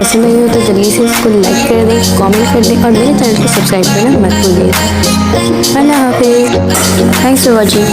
पसंद आई हो तो जल्दी से इसको लाइक कर दें, कमेंट कर दें और मेरे चैनल को सब्सक्राइब करना मत भूलिए। अल्लाह हाफिज़, थैंक्स फॉर वॉचिंग।